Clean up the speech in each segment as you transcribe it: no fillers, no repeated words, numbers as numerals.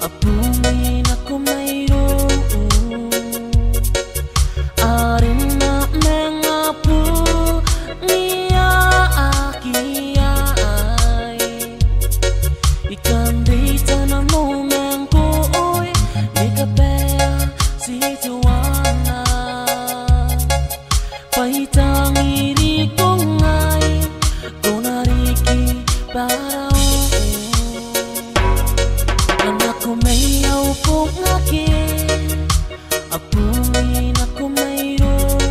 Apungin ako mayroon arin na mga po niya akiyay ikan dita na momen ko oy di kapea si Joanna pahitang iri ko ngay ko nariki para ako mayaw po ngakin apungin ako mayroon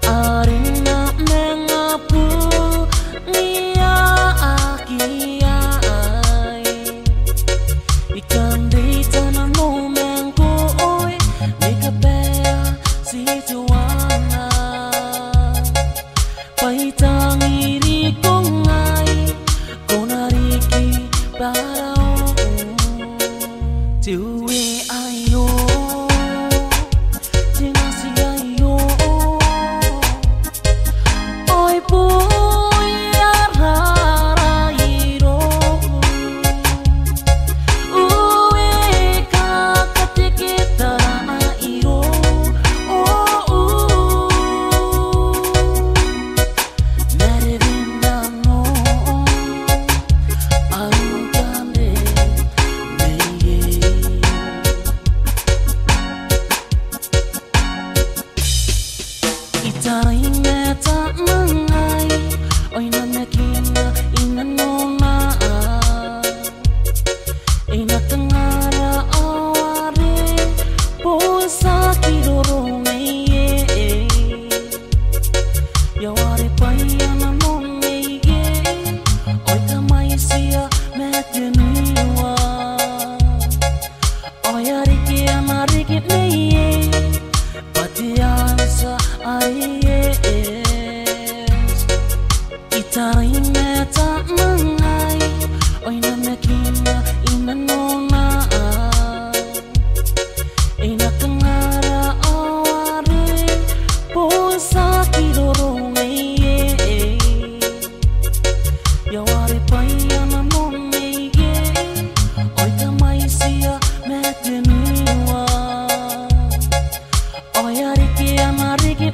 aring na mga po niya akiyay ikan dita na momen ko oy di kapea si Joanna pahitang iri ko ngay ko nariki para Tiwi ayo Tinasi ayo Oy puy ararairo Uwe kakatikita airo Narivindano Alutande Itaray meta mangay oy namekina inanona inatangara aware posa kiroromeye yaware payana mongeye oy kamay siya meteniwa oy ariki amariki neye patiansa Ayes Itaray meta mangay oy namekina inanona inakangara aware posa kiroromeye yaware payana mongeye oy kamay siya meteniwa Oy ariki amariki